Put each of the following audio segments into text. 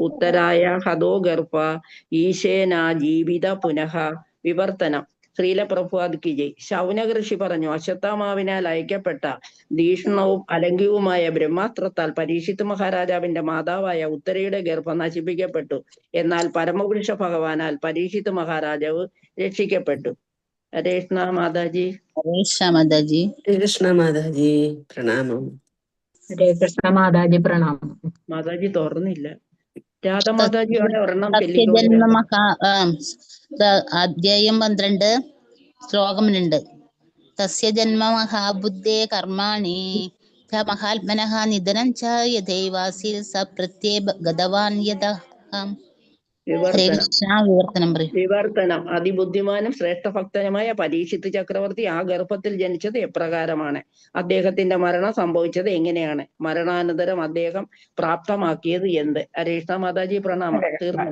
ഉത്തരായ ഹതോ ഗർഭ ഈശേന ജീവിത പുനഃ വിവർത്തനം. ശ്രീല പ്രഭുപാദ് കി ജയ്. ശൗനക ഋഷി പറഞ്ഞു, അശ്വത്ഥാമാവിനാൽ അയക്കപ്പെട്ട തീക്ഷ്ണവും അലംഘ്യവുമായ ബ്രഹ്മാസ്ത്രത്താൽ പരീക്ഷിത് മഹാരാജാവിന്റെ മാതാവായ ഉത്തരയുടെ ഗർഭം നശിപ്പിക്കപ്പെട്ടു. എന്നാൽ പരമപുരുഷ ഭഗവാനാൽ പരീക്ഷിത് മഹാരാജാവ് രക്ഷിക്കപ്പെട്ടു. ഹരേ കൃഷ്ണ മാതാജി. ഹരേ കൃഷ്ണ മാതാജി. കൃഷ്ണ മാതാജി പ്രണാമം. ഹരേ കൃഷ്ണ മാതാജി പ്രണാമം. മാതാജി തുറന്നില്ല. രാധമാതാജിയാണ് ഒരെണ്ണം സത്യജന്മ അധ്യായം 12 ശ്ലോകം 2. തസ്യ ജന്മ മഹാബുദ്ധേ കർമാണി മഹാത്മനഃ നിധനം ച യഥൈവാസി സ പ്രത്യേ ഗതവാൻ യതഃ. ഹരേ കൃഷ്ണ. വിവർത്തനം പറയും. വിവർത്തനം. അതിബുദ്ധിമാനും ശ്രേഷ്ഠഭക്തനുമായ പരീക്ഷിത് ചക്രവർത്തി ആ ഗർഭത്തിൽ ജനിച്ചത് എപ്രകാരമാണ്? അദ്ദേഹത്തിന്റെ മരണം സംഭവിച്ചത് എങ്ങനെയാണ്? മരണാനന്തരം അദ്ദേഹം പ്രാപ്തമാക്കിയത് എന്ത്? ഹരേ കൃഷ്ണ മാതാജി പ്രണാമം. തീർന്നു.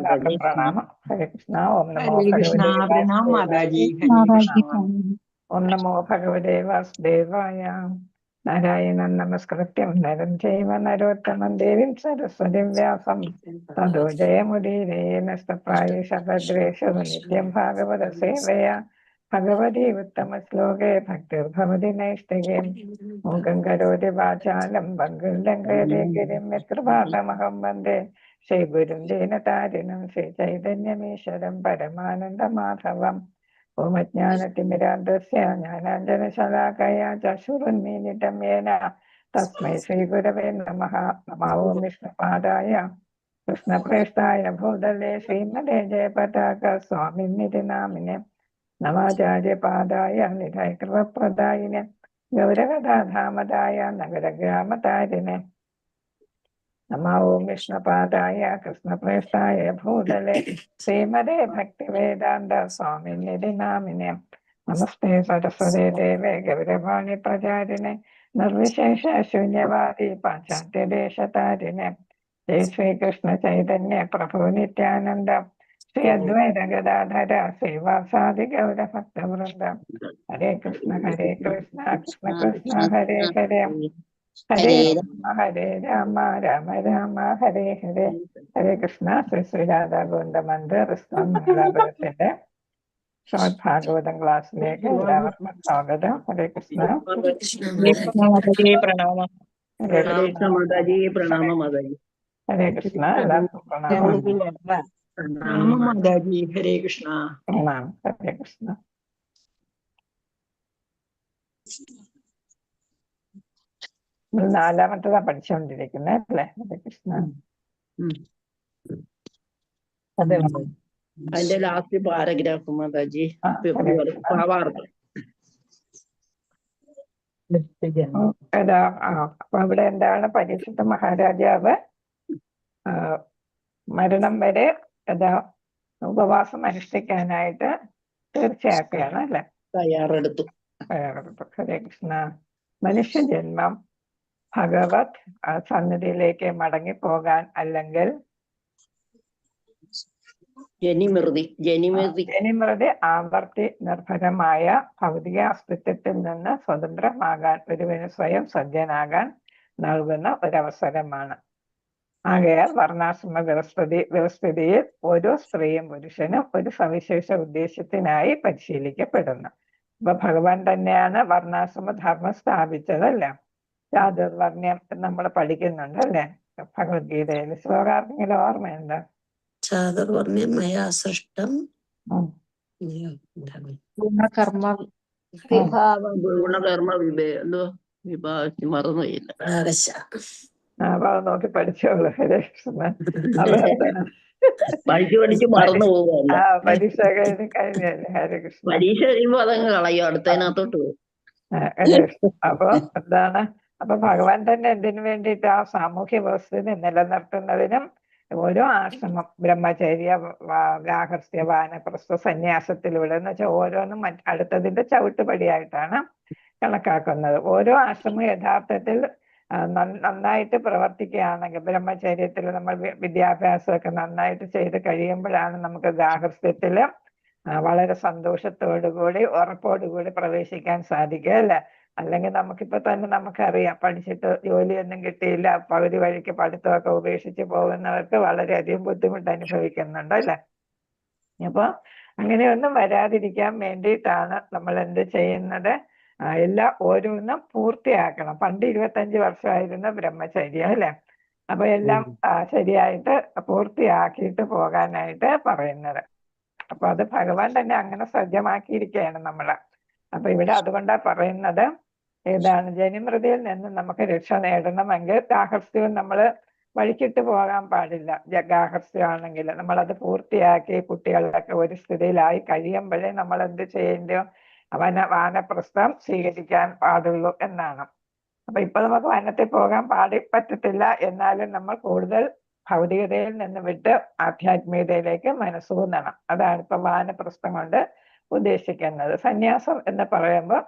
ഓം നമോ ഭഗവതേ വാസുദേവായ. നാരായണൻ നമസ്കൃത്യം നരം ചൈവ നരോത്തമം ദേവീം സരസ്വതിം വ്യാസം തതോ ജയമുദീരയേന സപ്രായേഷഭദ്രേഷു നിത്യം ഭാഗവത സേവയാ ഭഗവതി ഉത്തമ ശ്ലോകേ ഭക്തിർഭവതി നൈഷ്ഠികേ മൂകം കരോതി വാചാലം ഭംഗുലംഘയതേ ഗിരിം യത്കൃപാദമഹം വന്ദേ ശ്രീഗുരും ദീനതാരിണം ശ്രീചൈതന്യമീശ്വരം പരമാനന്ദമാധവം. ഓം അജ്ഞാനതിമിരാന്തസ്യ ജ്ഞാനാഞ്ജനശലാകയാ ചക്ഷുരുന്മീലിതം യേന തസ്മൈ ശ്രീഗുരവേ നമഃ. നമോ ഓം വിഷ്ണുപാദായ കൃഷ്ണപ്രേഷ്ഠായ ഭൂതലേ ശ്രീമതേ ജയപതാക സ്വാമിനിധി നാമിനെ നമാചാര്യപാദായ നിധൈകൃപപ്രദായിനെ ഗൗരവധാമതായ നഗരഗ്രാമതാരിനെ നമോ ഓം വിഷ്ണുപാദായ കൃഷ്ണപ്രേഷ്ഠായ ഭൂതലേ ശ്രീമതേ ഭക്തിവേദാന്ത സ്വാമിനിധി നാമിനെ നമസ്തേ സരസ്വതേ ദേവേ ഗൗരവാണി പ്രചാരിണെ നിർവിശേഷ ശൂന്യവാദി പാശ്ചാത്യദേശതാരിനെ ജയ ശ്രീകൃഷ്ണ ചൈതന്യ പ്രഭു നിത്യാനന്ദ ശ്രീ അദ്വൈത ഗദാധര ശ്രീവാസാദി ഗൗരഭക്തവൃന്ദ. ഹരേ കൃഷ്ണ കൃഷ്ണ കൃഷ്ണ ഹരേ ഹരേ ഹരേ രാമ രാമ രാമ ഹരേ ഹരേ. ഹരേ കൃഷ്ണ. ശ്രീ ശ്രീരാധാ ഗോവിന്ദ മന്ദിർ ഇസ്ലാം മംഗലാപുരത്തിന്റെ ഷോർട്ട് ഭാഗവതം ക്ലാസ്സിലേക്ക് എല്ലാവർക്കും സ്വാഗതം. ഹരേ കൃഷ്ണ. പ്രണാമം. ഹരേ കൃഷ്ണ മാതാജി പ്രണാമം. മാതാജി ഹരേ കൃഷ്ണ. എല്ലാവർക്കും പ്രണാമം. മാതാജി. ഹരേ കൃഷ്ണ. പ്രണാമം. ഹരേ കൃഷ്ണ. നാലാമത്തതാ പഠിച്ചുകൊണ്ടിരിക്കുന്നത് അല്ലേ? ഹരേ കൃഷ്ണ. അതെ. അതിന്റെ ലാസ്റ്റ് പാരഗ്രാഫ് മാതാജി. ഭാവാർത്ഥം. അപ്പൊ അവിടെ എന്താണ്? പരീക്ഷിത മഹാരാജാവ് മരണം വരെ ഉപവാസം അനുഷ്ഠിക്കാനായിട്ട് തീർച്ചയാക്കുകയാണ് അല്ലെ? തയ്യാറെടുത്തു. ഹരേ കൃഷ്ണ. മനുഷ്യജന്മം ഭഗവത് സന്നിധിയിലേക്ക് മടങ്ങിപ്പോകാൻ അല്ലെങ്കിൽ ജനിമൃതി ആവർത്തി നിർഭരമായ ഭൗതിക അസ്തിത്വത്തിൽ നിന്ന് സ്വതന്ത്രമാകാൻ ഒരുവന് സ്വയം സജ്ജനാകാൻ നൽകുന്ന ഒരവസരമാണ്. ആകയാൽ വർണ്ണാശ്രമ വ്യവസ്ഥിതിയിൽ ഓരോ സ്ത്രീയും പുരുഷനും ഒരു സവിശേഷ ഉദ്ദേശ്യത്തിനായി പരിശീലിക്കപ്പെടുന്നു. അപ്പൊ ഭഗവാൻ തന്നെയാണ് വർണ്ണാശ്രമ ധർമ്മം സ്ഥാപിച്ചതല്ലേ? ചാതുർവർണ്ണ്യം നമ്മൾ പഠിക്കുന്നുണ്ട് അല്ലേ ഭഗവത്ഗീതയിൽ? ശ്ലോകാർക്കെങ്കിലും ഓർമ്മയുണ്ട്? ചാതുർവർണ്ണ്യം മയാ സൃഷ്ടം ഗുണകർമ്മ മറന്നുപോയില്ല. അപ്പൊ അത് നോക്കി പഠിച്ചോളൂ. ഹരേ കൃഷ്ണ. പഠിച്ചു മറന്നു പോകുമല്ലോ. പരീക്ഷ കഴിഞ്ഞല്ലേ? ഹരേ കൃഷ്ണ. പരീക്ഷ കഴിയുമ്പോ അതങ്ങ് കളയും, അടുത്തതിനകത്തോട്ട് പോകും. അപ്പൊ എന്താണ്? അപ്പൊ ഭഗവാൻ തന്നെ എന്തിനു വേണ്ടിയിട്ട് ആ സാമൂഹ്യ വ്യവസ്ഥയെ നിലനിർത്തുന്നതിനും ഓരോ ആശ്രമം ബ്രഹ്മചര്യ ഗാർഹസ്ഥ്യ വാനപ്രസ്ഥ സന്യാസത്തിലൂടെ എന്ന് വെച്ചാൽ ഓരോന്നും അടുത്തതിന്റെ ചവിട്ടുപടിയായിട്ടാണ് കണക്കാക്കുന്നത്. ഓരോ ആശ്രമം യഥാർത്ഥത്തിൽ നന്നായിട്ട് പ്രവർത്തിക്കുകയാണെങ്കിൽ ബ്രഹ്മചര്യത്തിൽ നമ്മൾ വിദ്യാഭ്യാസമൊക്കെ നന്നായിട്ട് ചെയ്ത് കഴിയുമ്പോഴാണ് നമുക്ക് ഗാർഹസ്ഥ്യത്തില് വളരെ സന്തോഷത്തോടുകൂടി ഉറപ്പോടുകൂടി പ്രവേശിക്കാൻ സാധിക്കുക അല്ലെ? അല്ലെങ്കിൽ നമുക്കിപ്പോ തന്നെ നമുക്കറിയാം, പഠിച്ചിട്ട് ജോലിയൊന്നും കിട്ടിയില്ല, പകുതി വഴിക്ക് പഠിത്തമൊക്കെ ഉപേക്ഷിച്ച് പോകുന്നവർക്ക് വളരെയധികം ബുദ്ധിമുട്ട് അനുഭവിക്കുന്നുണ്ട് അല്ലേ. അപ്പൊ അങ്ങനെയൊന്നും വരാതിരിക്കാൻ വേണ്ടിയിട്ടാണ് നമ്മൾ എന്ത് ചെയ്യുന്നത്, എല്ലാം ഓരോന്നും പൂർത്തിയാക്കണം. പണ്ട് 25 വർഷമായിരുന്നു ബ്രഹ്മചര്യം അല്ലെ. അപ്പൊ എല്ലാം ശരിയായിട്ട് പൂർത്തിയാക്കിയിട്ട് പോകാനായിട്ട് പറയുന്നത്. അപ്പൊ അത് ഭഗവാൻ തന്നെ അങ്ങനെ സജ്ജമാക്കിയിരിക്കുകയാണ് നമ്മളെ. അപ്പൊ ഇവിടെ അതുകൊണ്ടാ പറയുന്നത്, ഏതാണ്, ജനിമൃതിയിൽ നിന്ന് നമുക്ക് രക്ഷ നേടണമെങ്കിൽ ഗാർഹസ്ഥ്യവും നമ്മൾ വഴിക്കിട്ട് പോകാൻ പാടില്ല. ഗാർഹസ്ഥ്യമാണെങ്കിൽ നമ്മളത് പൂർത്തിയാക്കി കുട്ടികളിലൊക്കെ ഒരു സ്ഥിതിയിലായി കഴിയുമ്പോഴേ നമ്മൾ എന്ത് ചെയ്യേണ്ടോ വാനപ്രസ്ഥം സ്വീകരിക്കാൻ പാടുള്ളൂ എന്നാണ്. അപ്പൊ ഇപ്പൊ നമുക്ക് വനത്തിൽ പോകാൻ പറ്റത്തില്ല, എന്നാലും നമ്മൾ കൂടുതൽ ഭൗതികതയിൽ നിന്ന് വിട്ട് ആധ്യാത്മികതയിലേക്ക് മനസ്സൂന്നണം. അതാണ് ഇപ്പൊ വാനപ്രസ്ഥം കൊണ്ട് ഉദ്ദേശിക്കുന്നത്. സന്യാസം എന്ന് പറയുമ്പോൾ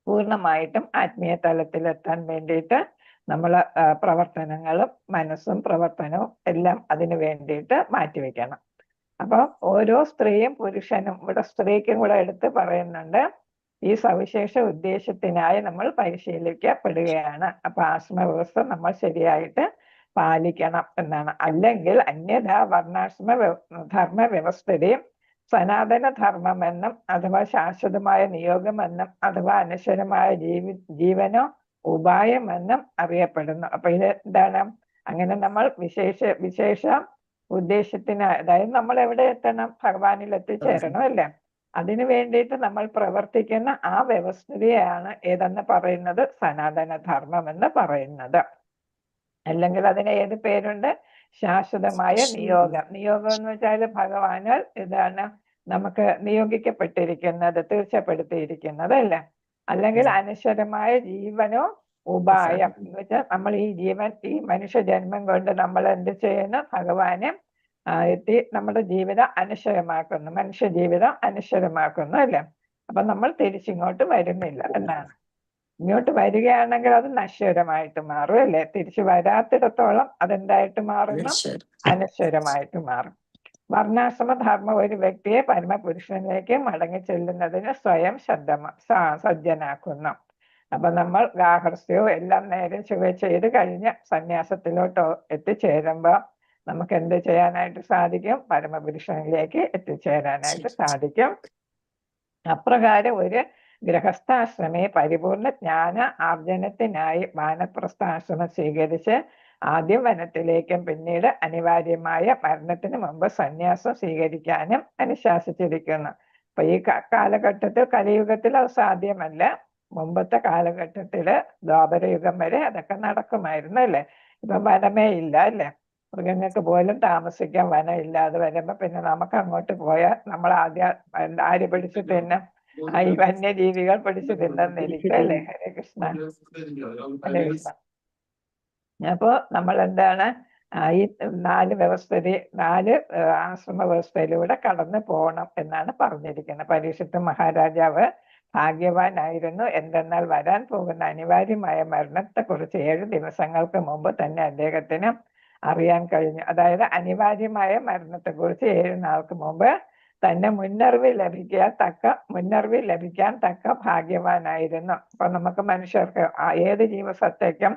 പൂർണ്ണമായിട്ടും ആത്മീയ തലത്തിലെത്താൻ വേണ്ടിയിട്ട് നമ്മൾ പ്രവർത്തനങ്ങളും മനസ്സും പ്രവർത്തനവും എല്ലാം അതിന് വേണ്ടിയിട്ട് മാറ്റിവെക്കണം. അപ്പൊ ഓരോ സ്ത്രീയും പുരുഷനും, ഇവിടെ സ്ത്രീക്കും കൂടെ എടുത്ത് പറയുന്നുണ്ട്, ഈ സവിശേഷ ഉദ്ദേശത്തിനായി നമ്മൾ പരിശീലിക്കപ്പെടുകയാണ്. അപ്പൊ ആശ്രമവ്യവസ്ഥ നമ്മൾ ശരിയായിട്ട് പാലിക്കണം എന്നാണ്. അല്ലെങ്കിൽ അന്യഥാ വർണ്ണാശ്രമ ധർമ്മ വ്യവസ്ഥയും സനാതന ധർമ്മമെന്നും അഥവാ ശാശ്വതമായ നിയോഗമെന്നും അഥവാ അനശ്വരമായ ജീവനോ ഉപായമെന്നും അറിയപ്പെടുന്നു. അപ്പൊ ഇത് എന്താണ്, അങ്ങനെ നമ്മൾ വിശേഷ ഉദ്ദേശത്തിന്, അതായത് നമ്മൾ എവിടെ എത്തണം, ഭഗവാനിൽ എത്തിച്ചേരണം അല്ലേ. അതിനു വേണ്ടിയിട്ട് നമ്മൾ പ്രവർത്തിക്കുന്ന ആ വ്യവസ്ഥിതിയാണ് ഏതെന്ന് പറയുന്നത്, സനാതന ധർമ്മം എന്ന് പറയുന്നത്. അല്ലെങ്കിൽ അതിന് ഏത് പേരുണ്ട്, ശാശ്വതമായ നിയോഗം. നിയോഗം എന്ന് വെച്ചാൽ ഭഗവാനാൽ ഇതാണ് നമുക്ക് നിയോഗിക്കപ്പെട്ടിരിക്കുന്നത്, തീർച്ചപ്പെടുത്തിയിരിക്കുന്നത് അല്ലേ. അല്ലെങ്കിൽ അനശ്വരമായ ജീവനോ ഉപായം എന്ന് വെച്ചാൽ നമ്മൾ ഈ മനുഷ്യ ജന്മം കൊണ്ട് നമ്മൾ എന്ത് ചെയ്യുന്നു, ഭഗവാനെ എത്തി നമ്മുടെ ജീവിതം അനശ്വരമാക്കുന്നു, മനുഷ്യ ജീവിതം അനശ്വരമാക്കുന്നു അല്ലേ. അപ്പൊ നമ്മൾ തിരിച്ചിങ്ങോട്ട് വരുന്നില്ല എന്നാണ്. ഇങ്ങോട്ട് വരികയാണെങ്കിൽ അത് നശ്വരമായിട്ട് മാറും അല്ലേ. തിരിച്ചു വരാത്തിടത്തോളം അതെന്തായിട്ട് മാറുന്നു, അനശ്വരമായിട്ട് മാറും. വർണ്ണാശ്രമ ധർമ്മം ഒരു വ്യക്തിയെ പരമപുരുഷനിലേക്ക് മടങ്ങി ചെല്ലുന്നതിന് സ്വയം സജ്ജനാക്കുന്നു. അപ്പൊ നമ്മൾ ഗാർഹസ്ഥ്യവും എല്ലാം നേരെ ചുവ ചെയ്ത് കഴിഞ്ഞ് സന്യാസത്തിലോട്ട് എത്തിച്ചേരുമ്പോ നമുക്ക് എന്ത് ചെയ്യാനായിട്ട് സാധിക്കും, പരമപുരുഷനിലേക്ക് എത്തിച്ചേരാനായിട്ട് സാധിക്കും. അപ്രകാരം ഒരു ഗൃഹസ്ഥാശ്രമി പരിപൂർണ ജ്ഞാന ആർജനത്തിനായി വാനപ്രസ്ഥാശ്രമം സ്വീകരിച്ച് ആദ്യം വനത്തിലേക്കും പിന്നീട് അനിവാര്യമായ മരണത്തിന് മുമ്പ് സന്യാസം സ്വീകരിക്കാനും അനുശാസിച്ചിരിക്കുന്നു. അപ്പൊ ഈ കാലഘട്ടത്തിൽ, കലിയുഗത്തിൽ അത് സാധ്യമല്ല. മുമ്പത്തെ കാലഘട്ടത്തില് ദ്വാപരയുഗം വരെ അതൊക്കെ നടക്കുമായിരുന്നു അല്ലേ. ഇപ്പൊ വനമേ ഇല്ല അല്ലേ. മൃഗങ്ങൾക്ക് പോലും താമസിക്കാൻ വനം ഇല്ലാതെ വരുമ്പോ പിന്നെ നമുക്ക് അങ്ങോട്ട് പോയാൽ നമ്മൾ ആര് പിടിച്ചു തിന്നും, ഈ വന്യജീവികൾ പിടിച്ചു തിന്നിരിക്കും അല്ലേ. ഹരേ കൃഷ്ണ, ഹരേ കൃഷ്ണ. അപ്പോ നമ്മൾ എന്താണ്, ഈ 4 ആശ്രമ വ്യവസ്ഥയിലൂടെ കടന്നു പോകണം എന്നാണ് പറഞ്ഞിരിക്കുന്നത്. പരീക്ഷിത്ത് മഹാരാജാവ് ഭാഗ്യവാനായിരുന്നു. എന്തെന്നാൽ വരാൻ പോകുന്ന അനിവാര്യമായ മരണത്തെക്കുറിച്ച് 7 ദിവസങ്ങൾക്ക് മുമ്പ് തന്നെ അദ്ദേഹത്തിന് അറിയാൻ കഴിഞ്ഞു. അതായത് അനിവാര്യമായ മരണത്തെക്കുറിച്ച് 7 നാൾക്ക് മുമ്പ് തന്നെ മുന്നറിവ് ലഭിക്കാൻ തക്ക ഭാഗ്യവാനായിരുന്നു. അപ്പൊ നമുക്ക് മനുഷ്യർക്ക് ഏത് ജീവസത്തയ്ക്കും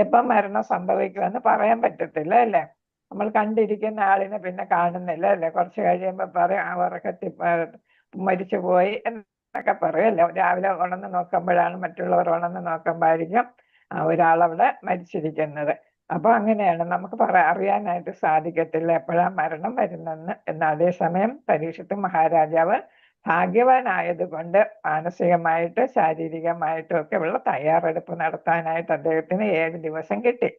എപ്പം മരണം സംഭവിക്കുമെന്ന് പറയാൻ പറ്റത്തില്ല അല്ലേ. നമ്മൾ കണ്ടിരിക്കുന്ന ആളിനെ പിന്നെ കാണുന്നില്ല അല്ലേ. കുറച്ച് കഴിയുമ്പോൾ പറയും ആ ഉറക്കത്തിൽ മരിച്ചു പോയി എന്നൊക്കെ പറയല്ലേ. രാവിലെ ഉണർന്ന് നോക്കുമ്പോഴാണ്, മറ്റുള്ളവർ ഉണർന്ന് നോക്കുമ്പോഴായിരിക്കും ഒരാളവിടെ മരിച്ചിരിക്കുന്നത്. അപ്പൊ അങ്ങനെയാണ് നമുക്ക് അറിയാനായിട്ട് സാധിക്കത്തില്ല എപ്പോഴാണ് മരണം വരുന്നെന്ന്. എന്നാൽ അതേസമയം പരീക്ഷിത്ത് മഹാരാജാവ് ഭാഗ്യവാനായത് കൊണ്ട് മാനസികമായിട്ട് ശാരീരികമായിട്ടും ഒക്കെ ഉള്ള തയ്യാറെടുപ്പ് നടത്താനായിട്ട് അദ്ദേഹത്തിന് 7 ദിവസം കിട്ടി.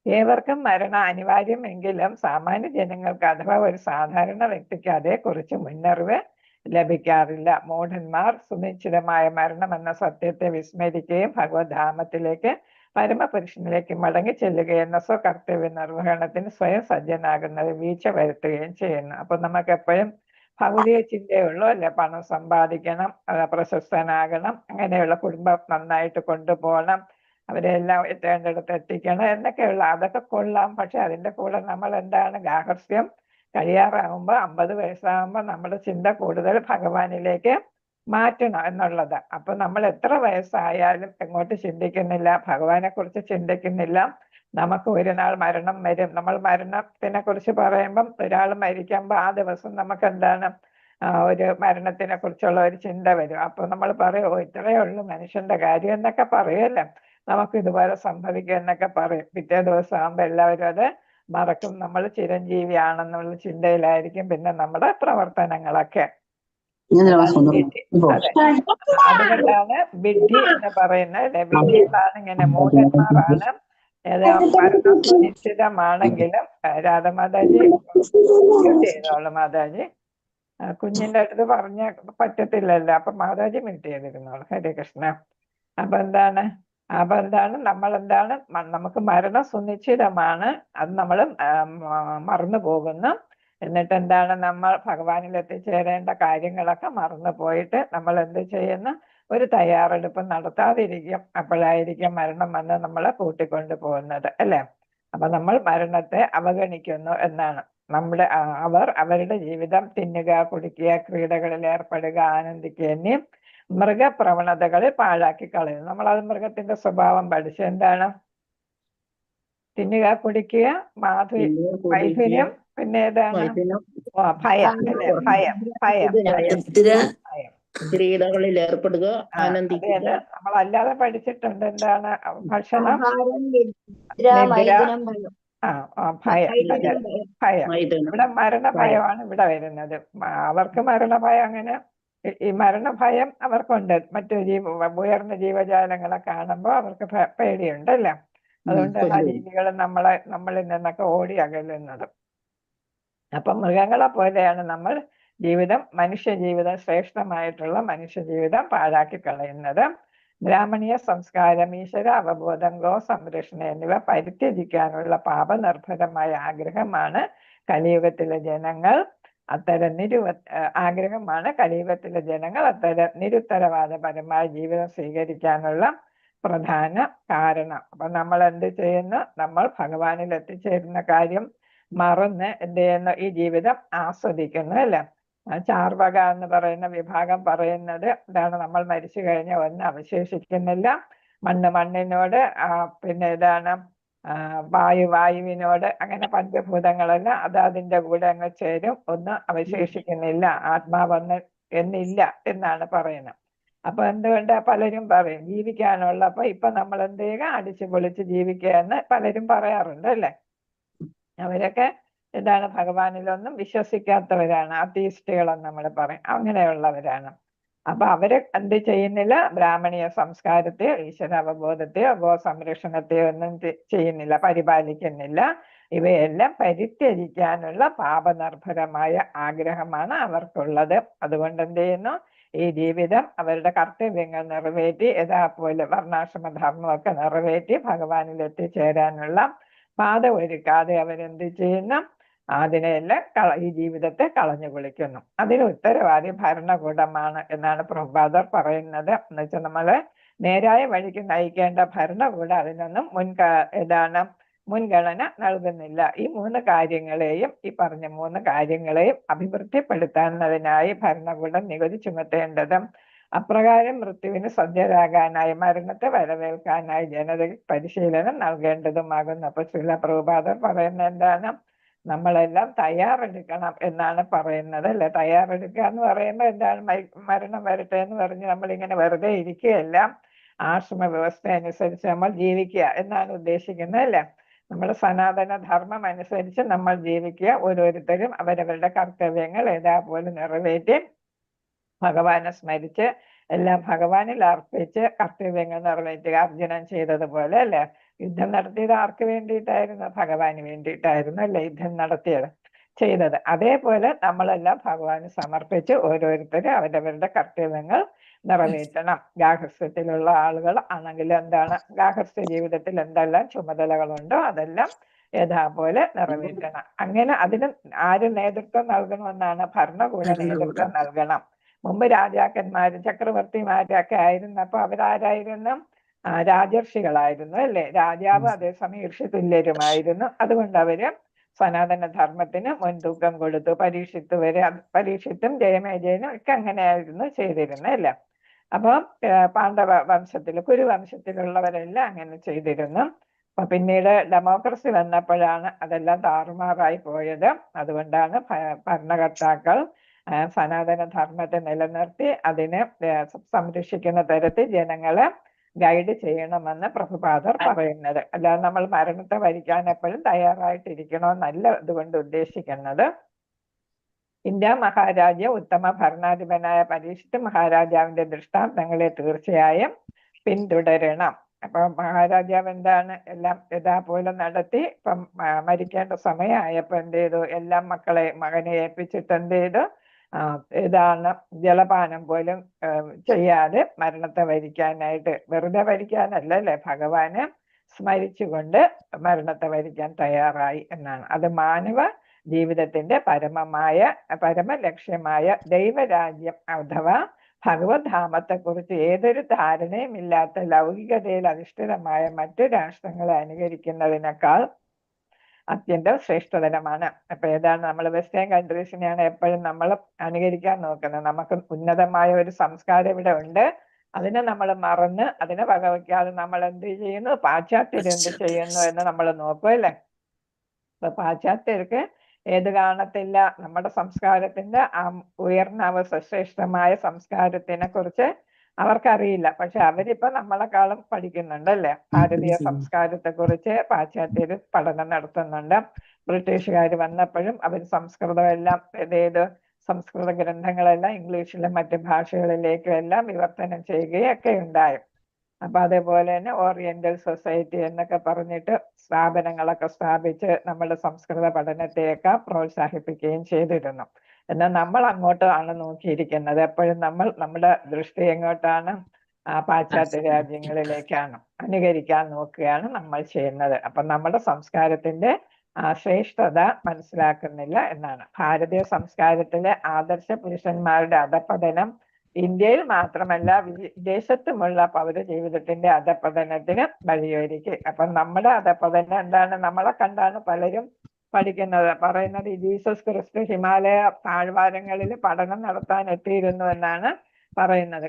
ഏവർക്കും മരണം അനിവാര്യമെങ്കിലും സാമാന്യ ജനങ്ങൾക്ക് അഥവാ ഒരു സാധാരണ വ്യക്തിക്ക് അതേക്കുറിച്ച് മുന്നറിവ് ലഭിക്കാറില്ല. മൂഢന്മാർ സുനിശ്ചിതമായ മരണം എന്ന സത്യത്തെ വിസ്മരിക്കുകയും ഭഗവത്ധാമത്തിലേക്ക് പരമപുരുഷനിലേക്ക് മടങ്ങി ചെല്ലുകയെന്ന സ്വകർത്തവ്യ നിർവഹണത്തിന് സ്വയം സജ്ജനാകുന്നത് വീഴ്ച വരുത്തുകയും ചെയ്യുന്നു. അപ്പൊ നമുക്ക് എപ്പോഴും ഭൗതിക ചിന്തയുള്ളൂ അല്ലെ. പണം സമ്പാദിക്കണം, പ്രശസ്തനാകണം, അങ്ങനെയുള്ള കുടുംബം നന്നായിട്ട് കൊണ്ടുപോകണം, അവരെല്ലാം എത്തേണ്ടിടത്ത് എത്തിക്കണം എന്നൊക്കെയുള്ള, അതൊക്കെ കൊള്ളാം. പക്ഷെ അതിന്റെ കൂടെ നമ്മൾ എന്താണ്, ഗാർഹസ്ഥ്യം കഴിയാറാകുമ്പോൾ 50 വയസ്സാകുമ്പോൾ നമ്മുടെ ചിന്ത കൂടുതൽ ഭഗവാനിലേക്ക് മാറ്റണം എന്നുള്ളത്. അപ്പൊ നമ്മൾ എത്ര വയസ്സായാലും എങ്ങോട്ട് ചിന്തിക്കുന്നില്ല, ഭഗവാനെ കുറിച്ച് ചിന്തിക്കുന്നില്ല. നമുക്ക് ഒരു നാൾ മരണം വരും. നമ്മൾ മരണത്തിനെ കുറിച്ച് പറയുമ്പം ഒരാൾ മരിക്കുമ്പോൾ ആ ദിവസം നമുക്ക് എന്താണ് ഒരു മരണത്തിനെ കുറിച്ചുള്ള ഒരു ചിന്ത വരും. അപ്പൊ നമ്മൾ പറയും, ഓ ഇത്രയേ ഉള്ളൂ മനുഷ്യന്റെ കാര്യം എന്നൊക്കെ പറയുമല്ലേ, നമുക്ക് ഇതുപോലെ സംഭവിക്കും എന്നൊക്കെ പറയും. പിറ്റേ ദിവസം ആകുമ്പോൾ എല്ലാവരും അത് മറക്കും. നമ്മൾ ചിരഞ്ജീവിയാണെന്നുള്ള ചിന്തയിലായിരിക്കും പിന്നെ നമ്മുടെ പ്രവർത്തനങ്ങളൊക്കെ. അതെ, അതുകൊണ്ടാണ് വിഡ്ഢി എന്ന് പറയുന്നത് അല്ലെ. വിഡ്ഢികളാണ് ഇങ്ങനെ, മൂഢന്മാരാണ്. മരണം സുനിശ്ചിതമാണെങ്കിലും രാധമാതാജി മ്യൂട്ട് ചെയ്തോളൂ. മാതാജി കുഞ്ഞിന്റെ അടുത്ത് പറഞ്ഞ പറ്റത്തില്ലല്ലോ, അപ്പൊ മാതാജി മ്യൂട്ട് ചെയ്തിരുന്നോളൂ. ഹരേ കൃഷ്ണ. അപ്പൊ എന്താണ് നമ്മളെന്താണ്, നമുക്ക് മരണം സുനിശ്ചിതമാണ്, അത് നമ്മൾ മറന്നു പോകുന്നു. എന്നിട്ട് എന്താണ്, നമ്മൾ ഭഗവാനിൽ എത്തിച്ചേരേണ്ട കാര്യങ്ങളൊക്കെ മറന്നു പോയിട്ട് നമ്മൾ എന്ത് ചെയ്യുന്നു, ഒരു തയ്യാറെടുപ്പ് നടത്താതിരിക്കും. അപ്പോഴായിരിക്കും മരണം വന്ന് നമ്മളെ കൂട്ടിക്കൊണ്ടു പോകുന്നത് അല്ലെ. അപ്പൊ നമ്മൾ മരണത്തെ അവഗണിക്കുന്നു എന്നാണ്. അവർ അവരുടെ ജീവിതം തിന്നുക, കുടിക്കുക, ക്രീഡകളിൽ ഏർപ്പെടുക, ആനന്ദിക്കുക എന്നീ മൃഗപ്രവണതകളെ പാഴാക്കി കളയുന്നു. നമ്മളത് മൃഗത്തിന്റെ സ്വഭാവം പഠിച്ചു. എന്താണ്? തിന്നുക, കുടിക്കുക, മൈഥുന്യം, പിന്നെ ഏതാണ്? ഭയം അല്ലെ, ഭയം. ക്രീഡകളിൽ ഏർപ്പെടുക, ആനന്ദിക്കുക. നമ്മളല്ലാതെ പഠിച്ചിട്ടുണ്ട്. എന്താണ്? ഭക്ഷണം, ഭയം. ഇവിടെ മരണഭയമാണ് ഇവിടെ വരുന്നത്. അവർക്ക് മരണഭയം അങ്ങനെ, ഈ മരണഭയം അവർക്കുണ്ട്. മറ്റു ഉയർന്ന ജീവജാലങ്ങളെ കാണുമ്പോൾ അവർക്ക് പേടിയുണ്ടല്ലേ. അതുകൊണ്ടാണ് ആ ജീവികൾ നമ്മളിൽ നിന്നൊക്കെ ഓടി അകലുന്നത്. അപ്പൊ മൃഗങ്ങളെ പോലെയാണ് നമ്മൾ മനുഷ്യ ജീവിതം, ശ്രേഷ്ഠമായിട്ടുള്ള മനുഷ്യ ജീവിതം പാഴാക്കി കളയുന്നത്. ബ്രാഹ്മണീയ സംസ്കാരം, ഈശ്വര അവബോധം, ഗോ സംരക്ഷണം എന്നിവ പരിത്യജിക്കാനുള്ള പാപനിർഭരമായ ആഗ്രഹമാണ് കലിയുഗത്തിലെ ജനങ്ങൾ അത്തരം നിരുത്തരവാദപരമായ ജീവിതം സ്വീകരിക്കാനുള്ള പ്രധാന കാരണം. അപ്പൊ നമ്മൾ എന്ത് ചെയ്യുന്നു, നമ്മൾ ഭഗവാനിൽ എത്തിച്ചേരുന്ന കാര്യം മറന്ന് എന്ത് ചെയ്യുന്നു, ഈ ജീവിതം ആസ്വദിക്കുന്നു അല്ലെ. ചാർവക എന്ന് പറയുന്ന വിഭാഗം പറയുന്നത് ഇതാണ്, നമ്മൾ മരിച്ചു കഴിഞ്ഞാൽ ഒന്നും അവശേഷിക്കുന്നില്ല. മണ്ണിനോട്, പിന്നെ ഇതാണ് വായുവിനോട്, അങ്ങനെ പഞ്ചഭൂതങ്ങളെല്ലാം അതിന്റെ കൂടെ അങ്ങ് ചേരും, ഒന്നും അവശേഷിക്കുന്നില്ല, ആത്മാവൊന്നും എന്നില്ല എന്നാണ് പറയുന്നത്. അപ്പൊ എന്തുകൊണ്ട് പലരും പറയും ജീവിക്കാനുള്ള, അപ്പൊ ഇപ്പൊ നമ്മൾ എന്ത് ചെയ്യുക, അടിച്ചു പൊളിച്ച് ജീവിക്കുക എന്ന് പലരും പറയാറുണ്ട് അല്ലെ. അവരൊക്കെ എന്താണ്, ഭഗവാനിലൊന്നും വിശ്വസിക്കാത്തവരാണ്, അത്തീസ്റ്റുകളെന്ന് നമ്മൾ പറയും, അങ്ങനെയുള്ളവരാണ്. അപ്പൊ അവര് എന്ത് ചെയ്യുന്നില്ല, ബ്രാഹ്മണീയ സംസ്കാരത്തെയോ ഈശ്വര അവബോധത്തെയോ ഗോ സംരക്ഷണത്തെയോ ഒന്നും ചെയ്യുന്നില്ല, പരിപാലിക്കുന്നില്ല. ഇവയെല്ലാം പരിത്യജിക്കാനുള്ള പാപനിർഭരമായ ആഗ്രഹമാണ് അവർക്കുള്ളത്. അതുകൊണ്ട് എന്ത് ചെയ്യുന്നു, ഈ ജീവിതം അവരുടെ കർത്തവ്യങ്ങൾ നിറവേറ്റി, യഥാപോലെ വർണ്ണാശ്രമധർമ്മമൊക്കെ നിറവേറ്റി ഭഗവാനിൽ എത്തിച്ചേരാനുള്ള പാത ഒരുക്കാതെ അവരെന്ത് ചെയ്യുന്നു, അതിനെല്ലാം ഈ ജീവിതത്തെ കളഞ്ഞു കുളിക്കുന്നു. അതിന് ഉത്തരവാദി ഭരണകൂടമാണ് എന്നാണ് പ്രഭുപാദർ പറയുന്നത്. എന്നുവെച്ചാൽ നമ്മളെ നേരായ വഴിക്ക് നയിക്കേണ്ട ഭരണകൂടം അതിനൊന്നും മുൻഗണന നൽകുന്നില്ല. ഈ പറഞ്ഞ മൂന്ന് കാര്യങ്ങളെയും അഭിവൃദ്ധിപ്പെടുത്തുന്നതിനായി ഭരണകൂടം നികുതി ചുമത്തേണ്ടത്. അപ്രകാരം മൃത്യുവിന് സജ്ജരാകാനായി, മരണത്തെ വരവേൽക്കാനായി ജനതയ്ക്ക് പരിശീലനം നൽകേണ്ടതുമാകുന്നു. അപ്പൊ ശ്രീല പ്രഭുപാദർ പറയുന്നത് എന്താണ്, നമ്മളെല്ലാം തയ്യാറെടുക്കണം എന്നാണ് പറയുന്നത് അല്ലെ. തയ്യാറെടുക്കുക എന്ന് പറയുമ്പോൾ എന്താണ്, മരണം വരട്ടെ എന്ന് പറഞ്ഞ് നമ്മളിങ്ങനെ വെറുതെ ഇരിക്കുകയല്ല, ആശ്രമ വ്യവസ്ഥ അനുസരിച്ച് നമ്മൾ ജീവിക്കുക എന്നാണ് ഉദ്ദേശിക്കുന്നത് അല്ലെ. നമ്മുടെ സനാതന ധർമ്മം അനുസരിച്ച് നമ്മൾ ജീവിക്കുക. ഓരോരുത്തരും അവരവരുടെ കർത്തവ്യങ്ങൾ യഥാപോലെ നിറവേറ്റി ഭഗവാനെ സ്മരിച്ച് എല്ലാം ഭഗവാനിൽ അർപ്പിച്ച് കർത്തവ്യങ്ങൾ നിറവേറ്റുക. അർജുനൻ ചെയ്തതുപോലെ അല്ലെ. യുദ്ധം നടത്തിയത് ആർക്ക് വേണ്ടിയിട്ടായിരുന്നു? ഭഗവാന് വേണ്ടിയിട്ടായിരുന്നു അല്ലെ യുദ്ധം ചെയ്തത്. അതേപോലെ നമ്മളെല്ലാം ഭഗവാന് സമർപ്പിച്ച് ഓരോരുത്തരും അവരവരുടെ കർത്തവ്യങ്ങൾ നിറവേറ്റണം. ഗാർഹസ്ഥ്യത്തിലുള്ള ആളുകൾ ആണെങ്കിൽ എന്താണ്, ഗാർഹസ്ഥ്യ ജീവിതത്തിൽ എന്തെല്ലാം ചുമതലകളുണ്ടോ അതെല്ലാം യഥാപോലെ നിറവേറ്റണം. അങ്ങനെ അതിന് ആര് നേതൃത്വം നൽകണമെന്നാണ്? ഭരണകൂട നേതൃത്വം നൽകണം. മുമ്പ് രാജാക്കന്മാരും ചക്രവർത്തിമാരൊക്കെ ആയിരുന്നപ്പോ അവരാരായിരുന്നു? രാജർഷികളായിരുന്നു അല്ലെ. രാജാവ് അതേസമയം ഋഷിതുല്യരുമായിരുന്നു. അതുകൊണ്ട് അവര് സനാതന ധർമ്മത്തിന് മുൻതൂക്കം കൊടുത്തു. പരീക്ഷിത്തും ജയമേജയനും ഒക്കെ അങ്ങനെയായിരുന്നു ചെയ്തിരുന്നത് അല്ലേ. അപ്പൊ പാണ്ഡവ വംശത്തിൽ കുരുവംശത്തിലുള്ളവരെല്ലാം അങ്ങനെ ചെയ്തിരുന്നു. അപ്പൊ പിന്നീട് ഡെമോക്രസി വന്നപ്പോഴാണ് അതെല്ലാം താറുമാറായി പോയത്. അതുകൊണ്ടാണ് ഭരണകർത്താക്കൾ സനാതന ധർമ്മത്തെ നിലനിർത്തി അതിനെ സംരക്ഷിക്കുന്ന തരത്തിൽ ജനങ്ങളെ ഗൈഡ് ചെയ്യണമെന്ന് പ്രഭുപാദർ പറയുന്നത്. അല്ലാതെ നമ്മൾ മരണത്തെ വരിക്കാൻ എപ്പോഴും തയ്യാറായിട്ടിരിക്കണമെന്നല്ല ഇതുകൊണ്ട് ഉദ്ദേശിക്കുന്നത്. ഇന്ത്യ മഹാരാജ്യം ഉത്തമ ഭരണാധിപനായ പരീക്ഷിത്ത് മഹാരാജാവിന്റെ ദൃഷ്ടാന്തങ്ങളെ തീർച്ചയായും പിന്തുടരണം. അപ്പൊ മഹാരാജാവ് എന്താണ് എല്ലാം യഥാപോലെ നടത്തി. ഇപ്പം മരിക്കേണ്ട സമയമായപ്പോ എന്ത് ചെയ്തു, എല്ലാം മകനെ ഏൽപ്പിച്ചിട്ട് എന്ത് ചെയ്തു, ഇതാണ് ജലപാനം പോലും ചെയ്യാതെ മരണത്തെ വരിക്കാനായിട്ട്, വെറുതെ വരിക്കാനല്ല അല്ലെ, ഭഗവാനെ സ്മരിച്ചുകൊണ്ട് മരണത്തെ വരിക്കാൻ തയ്യാറായി എന്നാണ്. അത് മാനവ ജീവിതത്തിന്റെ പരമലക്ഷ്യമായ ദൈവരാജ്യം അഥവാ ഭഗവത്ധാമത്തെ കുറിച്ച് ഏതൊരു ധാരണയും ഇല്ലാത്ത ലൗകികതയിൽ അധിഷ്ഠിതമായ മറ്റു രാഷ്ട്രങ്ങളെ അനുകരിക്കുന്നതിനേക്കാൾ അത്യന്തം ശ്രേഷ്ഠതരമാണ്. അപ്പൊ ഏതാണ്, നമ്മൾ വെസ്റ്റേൺ കൺട്രീസിനെയാണ് എപ്പോഴും നമ്മൾ അനുകരിക്കാൻ നോക്കുന്നത്. നമുക്ക് ഉന്നതമായ ഒരു സംസ്കാരം ഇവിടെ ഉണ്ട്, അതിനെ നമ്മൾ മറന്ന് അതിനെ വകവയ്ക്കാതെ നമ്മൾ എന്ത് ചെയ്യുന്നു, പാശ്ചാത്യർ എന്ത് ചെയ്യുന്നു എന്ന് നമ്മൾ നോക്കുമല്ലേ. അപ്പൊ പാശ്ചാത്യർക്ക് ഏത് കാണത്തില്ല, നമ്മുടെ സംസ്കാരത്തിന്റെ ആ ഉയർന്ന ശ്രേഷ്ഠമായ സംസ്കാരത്തിനെ കുറിച്ച് അവർക്കറിയില്ല. പക്ഷെ അവരിപ്പോ നമ്മളെക്കാളും പഠിക്കുന്നുണ്ടല്ലേ. ഭാരതീയ സംസ്കാരത്തെ കുറിച്ച് പാശ്ചാത്യര് പഠനം നടത്തുന്നുണ്ട്. ബ്രിട്ടീഷുകാർ വന്നപ്പോഴും അവർ സംസ്കൃതമെല്ലാം സംസ്കൃത ഗ്രന്ഥങ്ങളെല്ലാം ഇംഗ്ലീഷിലും മറ്റു ഭാഷകളിലേക്കും എല്ലാം വിവർത്തനം ചെയ്യുകയൊക്കെ ഉണ്ടായി. അപ്പൊ അതേപോലെ തന്നെ ഓറിയന്റൽ സൊസൈറ്റി എന്നൊക്കെ പറഞ്ഞിട്ട് സ്ഥാപനങ്ങളൊക്കെ സ്ഥാപിച്ച് നമ്മുടെ സംസ്കൃത പഠനത്തെയൊക്കെ പ്രോത്സാഹിപ്പിക്കുകയും ചെയ്തിരുന്നു. എന്നാൽ നമ്മൾ അങ്ങോട്ടാണ് നോക്കിയിരിക്കുന്നത്. എപ്പോഴും നമ്മുടെ ദൃഷ്ടി എങ്ങോട്ടാണ്, പാശ്ചാത്യ രാജ്യങ്ങളിലേക്കാണ് അനുകരിക്കാൻ നോക്കുകയാണ് നമ്മൾ ചെയ്യുന്നത്. അപ്പൊ നമ്മുടെ സംസ്കാരത്തിന്റെ ശ്രേഷ്ഠത മനസ്സിലാക്കുന്നില്ല എന്നാണ്. ഭാരതീയ സംസ്കാരത്തിലെ ആദർശ പുരുഷന്മാരുടെ അധപ്പതനം ഇന്ത്യയിൽ മാത്രമല്ല വിദേശത്തുമുള്ള പൗര ജീവിതത്തിന്റെ അധപ്പതനത്തിന് വഴിയൊരുക്കി. അപ്പൊ നമ്മുടെ അധപ്പതനം എന്താണ്, നമ്മളെ കണ്ടാണ് പലരും പഠിക്കുന്നത്. പറയുന്നത് ജീസസ് ക്രിസ്തു ഹിമാലയ താഴ്വാരങ്ങളിൽ പഠനം നടത്താൻ എത്തിയിരുന്നു എന്നാണ് പറയുന്നത്.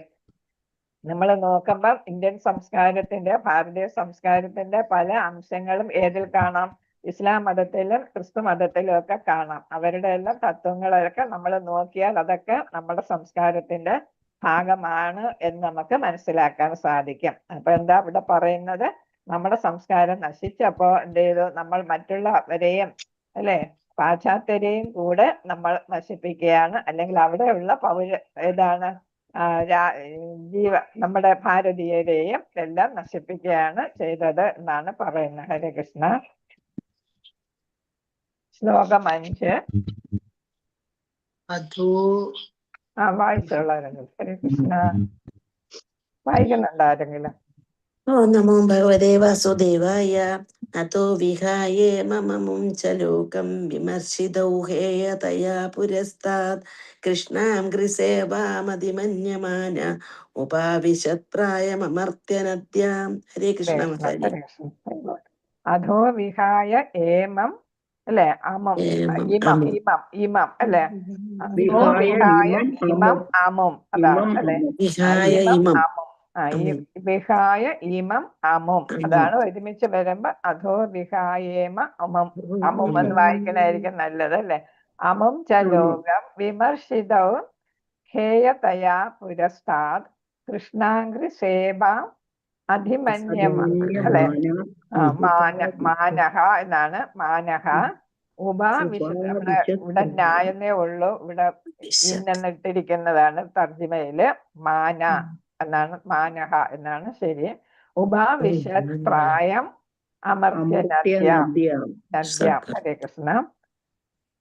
നമ്മൾ നോക്കുമ്പം ഇന്ത്യൻ സംസ്കാരത്തിന്റെ, ഭാരതീയ സംസ്കാരത്തിന്റെ പല അംശങ്ങളും ഏതിൽ കാണാം, ഇസ്ലാം മതത്തിലും ക്രിസ്തു മതത്തിലും ഒക്കെ കാണാം. അവരുടെ എല്ലാം തത്വങ്ങളൊക്കെ നമ്മൾ നോക്കിയാൽ അതൊക്കെ നമ്മുടെ സംസ്കാരത്തിന്റെ ഭാഗമാണ് എന്ന് നമുക്ക് മനസ്സിലാക്കാൻ സാധിക്കും. അപ്പൊ എന്താ ഇവിടെ പറയുന്നത്, നമ്മുടെ സംസ്കാരം നശിച്ചപ്പോ എന്ത് ചെയ്തു, നമ്മൾ മറ്റുള്ളവരെയും അല്ലെ പാശ്ചാത്യരെയും കൂടെ നമ്മൾ നശിപ്പിക്കുകയാണ്. അല്ലെങ്കിൽ അവിടെയുള്ള നമ്മുടെ ഭാരതീയരെയും എല്ലാം നശിപ്പിക്കുകയാണ് ചെയ്തത് എന്നാണ് പറയുന്നത്. ഹരേ കൃഷ്ണ. ശ്ലോകം 5 വായിച്ചുള്ളവരെങ്കിലും. ഹരേ കൃഷ്ണ. വായിക്കുന്നുണ്ടോ ആരെങ്കിലും? ഓം നമോ ഭഗവതേ വാസുദേവായ. അതോ വിഹായേ മമമും ച ലോകം വിമർശിതൗ ഹേയതയാ പുരസ്താത് കൃഷ്ണാം ഗൃസേവാമതിമന്യമാന ഉപാവിശത് പ്രായമമർത്യനദ്യാം. ഹരേ കൃഷ്ണ മാതാജി. അധോ വിഹായ ഏമം അല്ലെ, അമം ഇമം അല്ലെ, ഇമം അമും അതാണ് അല്ലെ, വിഹായ ഇമം വിഹായ ഈമം അമും അതാണ് ഒരുമിച്ച് വരുമ്പോ അധോ വിഹായേമ അമും. അമും എന്ന് വായിക്കണായിരിക്കും നല്ലത് അല്ലെ. അമും ച ലോകം വിമർശിതവും ഹേയതയാ പുരസ്താത് കൃഷ്ണാംഗ്രി സേവാം അധിമന്യം അല്ലെ. മാനഹ എന്നാണ്. മാനഹ നമ്മുടെ ഇവിടെ ന്യായമേ ഉള്ളൂ, ഇവിടെ ഇന്നിട്ടിരിക്കുന്നതാണ് തർജിമയില്. മാന എന്നാണ്, മാനഹ എന്നാണ് ശരി. ഉപാവിശത് പ്രായം അമർത്യനദ്യാം. ഹരേ കൃഷ്ണ.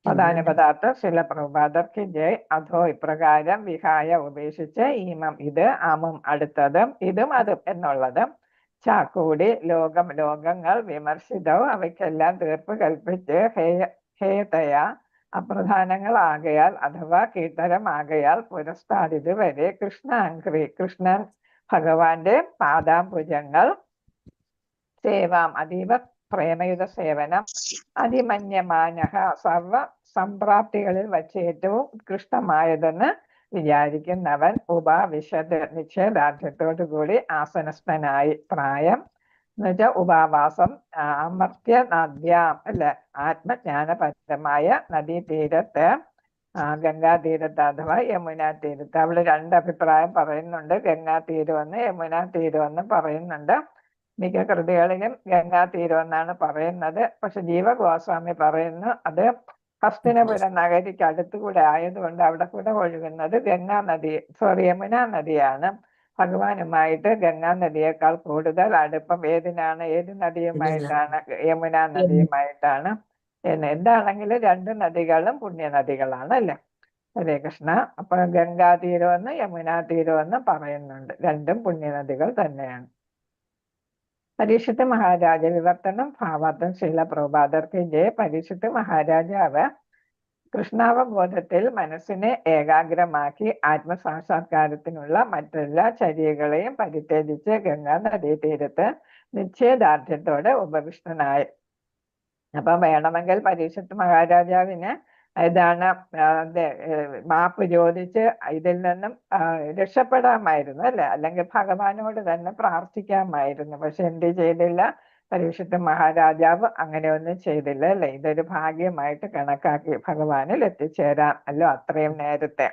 പ്രധാനപദാർത്ഥ ശില പ്രഭുപാദർക്ക് ജയ്. അധോ ഇപ്രകാരം, വിഹായ ഉപേക്ഷിച്ച്, ഈമം ഇത്, അമും അടുത്തതും, ഇതും അതും എന്നുള്ളത്, ചാക്കൂടി ലോകങ്ങൾ, വിമർശിതവും അവയ്ക്കെല്ലാം തീർപ്പ് കൽപ്പിച്ച്, ഹേതയ അപ്രധാനങ്ങളാകയാൽ അഥവാ കീട്ടരമാകയാൽ പുരസ്താദിത് വരെ കൃഷ്ണൻ ഭഗവാന്റെ പാദാംബുജങ്ങൾ സേവാം അതീവ പ്രേമയുത സേവനം അതിമന്യമാനഃ സർവ സംപ്രാപ്തികളിൽ വച്ച് ഏറ്റവും ഉത്കൃഷ്ടമായതെന്ന് വിചാരിക്കുന്നവൻ ഉപാവിശത് നിശ്ചയദാർഢ്യത്തോടു കൂടി ആസനസ്ഥനായി. പ്രായം എന്നുവെച്ചാൽ ഉപാവാസം അമർത്യ നദ്യാം അല്ലെ ആത്മജ്ഞാനപരമായ നദീതീരത്ത് ഗംഗാതീരത്ത് അഥവാ യമുനാ തീരത്ത്. അവള് രണ്ട് അഭിപ്രായം പറയുന്നുണ്ട്, ഗംഗാ തീരമെന്ന് യമുനാ തീരമെന്ന് പറയുന്നുണ്ട്. മിക്ക കൃതികളിലും ഗംഗാ തീരമെന്നാണ് പറയുന്നത്. പക്ഷെ ജീവഗോസ്വാമി പറയുന്നു അത് ഹസ്തിനപുരം നഗരിക്ക് അടുത്തുകൂടെ ആയതുകൊണ്ട് അവിടെ കൂടെ ഒഴുകുന്നത് യമുനാ നദിയാണ്. ഭഗവാനുമായിട്ട് ഗംഗാ നദിയേക്കാൾ കൂടുതൽ അടുപ്പം ഏത് നദിയുമായിട്ടാണ്? യമുനാ നദിയുമായിട്ടാണ്. എന്താണെങ്കിലും രണ്ട് നദികളും പുണ്യനദികളാണ് അല്ലെ. ഹരേ കൃഷ്ണ. അപ്പൊ ഗംഗാ തീരമെന്ന് യമുനാ തീരമെന്ന് പറയുന്നുണ്ട്, രണ്ടും പുണ്യനദികൾ തന്നെയാണ്. പരീക്ഷിത്ത് മഹാരാജ വിവർത്തനം ഭാവാർത്ഥം ശീല പ്രഭുപാദർക്ക് ജയ. പരീക്ഷിത്ത് മഹാരാജാവ് കൃഷ്ണാവബോധത്തിൽ മനസ്സിനെ ഏകാഗ്രമാക്കി ആത്മസാക്ഷാത്കാരത്തിനുള്ള മറ്റെല്ലാ ചര്യകളെയും പരിത്യജിച്ച് ഗംഗാ നദീ തീരത്ത് നിശ്ചയദാർഢ്യത്തോടെ ഉപവിഷ്ടനായി. അപ്പൊ വേണമെങ്കിൽ പരീക്ഷിത്ത് മഹാരാജാവിന് ഇതാണ് മാപ്പ് ചോദിച്ച് ഇതിൽ നിന്നും രക്ഷപ്പെടാമായിരുന്നു അല്ലെ, അല്ലെങ്കിൽ ഭഗവാനോട് തന്നെ പ്രാർത്ഥിക്കാമായിരുന്നു. പക്ഷെ എന്ത് ചെയ്തില്ല? പരീക്ഷിത്ത് മഹാരാജാവ് അങ്ങനെയൊന്നും ചെയ്തില്ല അല്ലെ. ഇതൊരു ഭാഗ്യമായിട്ട് കണക്കാക്കി ഭഗവാനിൽ എത്തിച്ചേരാൻ അല്ലോ അത്രയും നേരത്തെ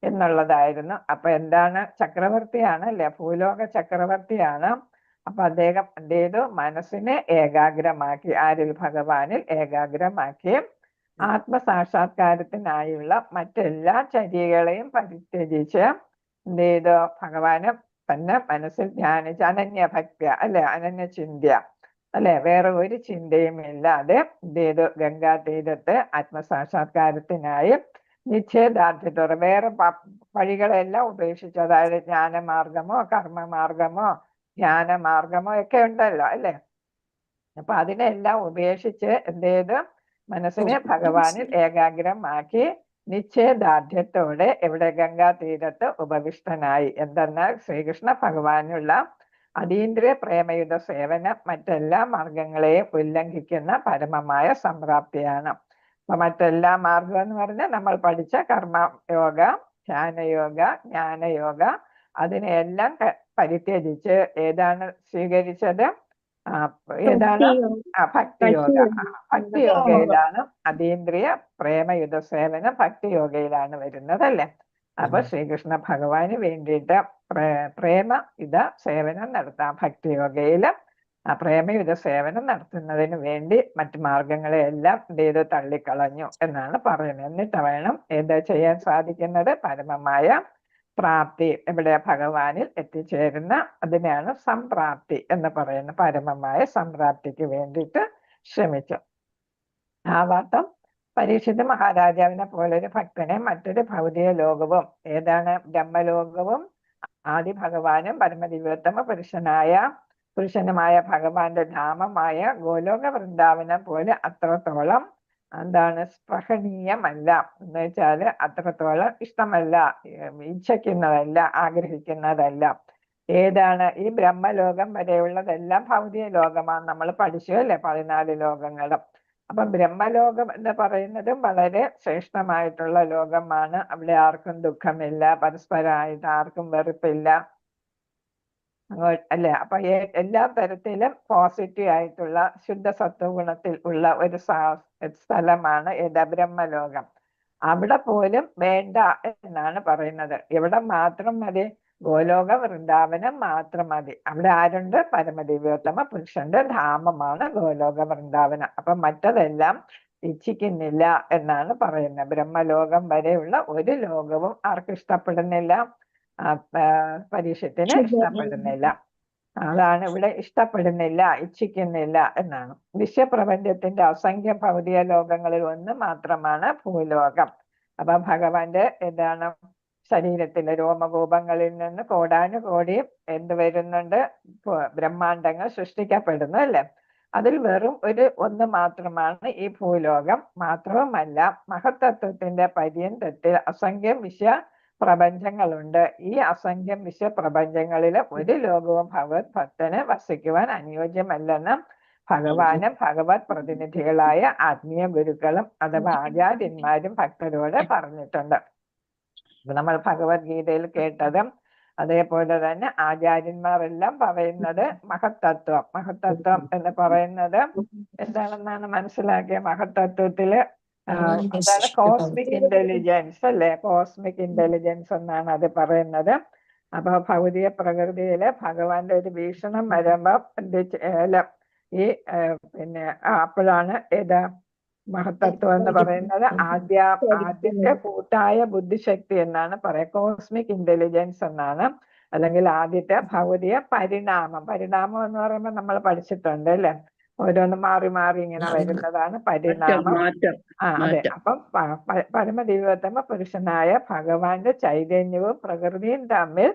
എന്നുള്ളതായിരുന്നു. അപ്പൊ എന്താണ്? ചക്രവർത്തിയാണ് അല്ലെ, ഭൂലോക ചക്രവർത്തിയാണ്. അപ്പൊ അദ്ദേഹം എന്ത് ചെയ്തു? മനസ്സിനെ ഏകാഗ്രമാക്കി. ആരിൽ? ഭഗവാനിൽ ഏകാഗ്രമാക്കി ആത്മസാക്ഷാത്കാരത്തിനായുള്ള മറ്റെല്ലാ ചര്യകളെയും പരിത്യജിച്ച് എന്ത് ചെയ്തു? ഭഗവാനെ തന്നെ മനസ്സിൽ ധ്യാനിച്ച് അനന്യഭക്തി അല്ലെ, അനന്യചിന്ത അല്ലെ, വേറെ ഒരു ചിന്തയും ഇല്ലാതെ എന്ത് ചെയ്തു? ഗംഗാ തീരത്ത് ആത്മസാക്ഷാത്കാരത്തിനായി നിശ്ചയദാർഢ്യത്തോടെ വേറെ വഴികളെല്ലാം ഉപേക്ഷിച്ചു. അതായത് ജ്ഞാനമാർഗമോ കർമ്മമാർഗമോ ധ്യാനമാർഗമോ ഒക്കെ ഉണ്ടല്ലോ അല്ലെ. അപ്പൊ അതിനെല്ലാം ഉപേക്ഷിച്ച് എന്ത് ചെയ്തു? മനസ്സിനെ ഭഗവാനിൽ ഏകാഗ്രമാക്കി നിശ്ചയദാർഢ്യത്തോടെ എവിടെ? ഗംഗാ തീരത്ത് ഉപവിഷ്ടനായി. എന്തെന്നാൽ ശ്രീകൃഷ്ണ ഭഗവാനുള്ള അതീന്ദ്രിയ പ്രേമയുത സേവനം മറ്റെല്ലാ മാർഗങ്ങളെയും ഉല്ലംഘിക്കുന്ന പരമമായ സംപ്രാപ്തിയാണ്. അപ്പൊ മറ്റെല്ലാ മാർഗം എന്ന് പറഞ്ഞാൽ നമ്മൾ പഠിച്ച കർമ്മയോഗ, ധ്യാനയോഗ, ജ്ഞാനയോഗ അതിനെല്ലാം പരിത്യജിച്ച് ഏതാണ് സ്വീകരിച്ചത്? ഏതാണ്? ഭക്തിയോഗ. ഭക്തിയോഗയിലാണ് അതീന്ദ്രിയ പ്രേമയുത സേവനം ഭക്തിയോഗയിലാണ് വരുന്നത് അല്ലെ. അപ്പൊ ശ്രീകൃഷ്ണ ഭഗവാന് വേണ്ടിയിട്ട് പ്രേമയുത സേവനം നടത്താം. ഭക്തിയോഗയില് പ്രേമയുത സേവനം നടത്തുന്നതിന് വേണ്ടി മറ്റു മാർഗങ്ങളെയെല്ലാം ചെയ്ത് തള്ളിക്കളഞ്ഞു എന്നാണ് പറയുന്നത്. എന്നിട്ട് വേണം എന്താ ചെയ്യാൻ സാധിക്കുന്നത്? പരമമായ പ്രാപ്തി എവിടെ? ഭഗവാനിൽ എത്തിച്ചേരുന്ന അതിനെയാണ് സംപ്രാപ്തി എന്ന് പറയുന്നത്. പരമമായ സംപ്രാപ്തിക്ക് വേണ്ടിയിട്ട് ശ്രമിച്ചു. ഭാവാർത്ഥം പരീക്ഷിത്ത് മഹാരാജാവിനെ പോലൊരു ഭക്തനെ മറ്റൊരു ഭൗതിക ലോകവും ഏതാണ്? ബ്രഹ്മലോകവും ആദി ഭഗവാനും പരമദിവ്യോത്തമ പുരുഷനുമായ ഭഗവാന്റെ ധാമമായ ഗോലോക വൃന്ദാവനം പോലെ അത്രത്തോളം എന്താണ്? സ്പൃഹണീയമല്ല എന്ന് വെച്ചാല് അത്രത്തോളം ഇഷ്ടമല്ല, ഇച്ഛിക്കുന്നതല്ല, ആഗ്രഹിക്കുന്നതല്ല. ഏതാണ്? ഈ ബ്രഹ്മലോകം വരെയുള്ളതെല്ലാം ഭൗതിക ലോകമാണ്. നമ്മൾ പഠിച്ചു അല്ലെ 14 ലോകങ്ങളും. അപ്പൊ ബ്രഹ്മലോകം എന്ന് പറയുന്നതും വളരെ ശ്രേഷ്ഠമായിട്ടുള്ള ലോകമാണ്. അവിടെ ആർക്കും ദുഃഖമില്ല, പരസ്പരമായിട്ട് ആർക്കും വെറുപ്പില്ല അല്ലെ. അപ്പൊ എല്ലാ തരത്തിലും പോസിറ്റീവ് ആയിട്ടുള്ള ശുദ്ധ സത്വഗുണത്തിൽ ഉള്ള ഒരു സ്ഥലമാണ് ബ്രഹ്മലോകം. അവിടെ പോലും വേണ്ട എന്നാണ് പറയുന്നത്. ഇവിടെ മാത്രം മതി? ഗോലോക വൃന്ദാവനം മാത്രം മതി. അവിടെ ആരുണ്ട്? പരമദിവ്യോത്തമ പുരുഷന്റെ ധാമമാണ് ഗോലോക വൃന്ദാവനം. അപ്പൊ മറ്റതെല്ലാം ഇച്ഛിക്കുന്നില്ല എന്നാണ് പറയുന്നത്. ബ്രഹ്മലോകം വരെയുള്ള ഒരു ലോകവും ആർക്കും ഇഷ്ടപ്പെടുന്നില്ല, പരീക്ഷത്തിന് ഇഷ്ടപ്പെടുന്നില്ല. അതാണ് ഇവിടെ ഇഷ്ടപ്പെടുന്നില്ല, ഇച്ഛിക്കുന്നില്ല എന്നാണ്. വിശ്വപ്രപഞ്ചത്തിന്റെ അസംഖ്യ ഭൗതിക ലോകങ്ങളിൽ ഒന്ന് മാത്രമാണ് ഭൂലോകം. അപ്പൊ ഭഗവാന്റെ എന്താണ്? ശരീരത്തിലെ രോമകൂപങ്ങളിൽ നിന്ന് കോടാനുകോടി എന്ത് വരുന്നുണ്ട്? ബ്രഹ്മാണ്ടങ്ങൾ സൃഷ്ടിക്കപ്പെടുന്നു അല്ലെ. അതിൽ വെറും ഒന്ന് മാത്രമാണ് ഈ ഭൂലോകം. മാത്രവുമല്ല മഹത്തത്വത്തിന്റെ പര്യന്തത്തിൽ അസംഖ്യം പ്രപഞ്ചങ്ങളുണ്ട്. ഈ അസംഖ്യം വിശ്വപ്രപഞ്ചങ്ങളിലെ ഒരു ലോകവും ഭഗവത് ഭക്തന് വസിക്കുവാൻ അനുയോജ്യമല്ലെന്ന് ഭഗവാനും ഭഗവത് പ്രതിനിധികളായ ആത്മീയ ഗുരുക്കളും അഥവാ ആചാര്യന്മാരും ഭക്തരോട് പറഞ്ഞിട്ടുണ്ട്. അപ്പൊ നമ്മൾ ഭഗവത്ഗീതയിൽ കേട്ടതും അതേപോലെ തന്നെ ആചാര്യന്മാരെല്ലാം പറയുന്നത് മഹത്തത്വം എന്ന് പറയുന്നത് എന്താണെന്നാണ് മനസ്സിലാക്കിയ മഹത്തത്വത്തില് എന്താണ് കോസ്മിക് ഇന്റലിജൻസ് അല്ലെ, കോസ്മിക് ഇന്റലിജൻസ് എന്നാണ് അത് പറയുന്നത്. അപ്പൊ ഭൗതിക പ്രകൃതിയില് ഭഗവാന്റെ ഒരു വീക്ഷണം വരുമ്പോ ഈ പിന്നെ അപ്പോഴാണ് ഏതാ മഹത്തത്വം എന്ന് പറയുന്നത് ആദ്യത്തെ കൂട്ടായ ബുദ്ധിശക്തി എന്നാണ് പറയാ, കോസ്മിക് ഇന്റലിജൻസ് എന്നാണ്. അല്ലെങ്കിൽ ആദ്യത്തെ ഭൗതിക പരിണാമം എന്ന് പറയുമ്പോൾ നമ്മൾ പഠിച്ചിട്ടുണ്ട് അല്ലെ, ഓരോന്ന് മാറി മാറി ഇങ്ങനെ വരുന്നതാണ് പരിണാമം. അതെ. അപ്പം പരമദിവ്യോത്തമ പുരുഷനായ ഭഗവാന്റെ ചൈതന്യവും പ്രകൃതിയും തമ്മിൽ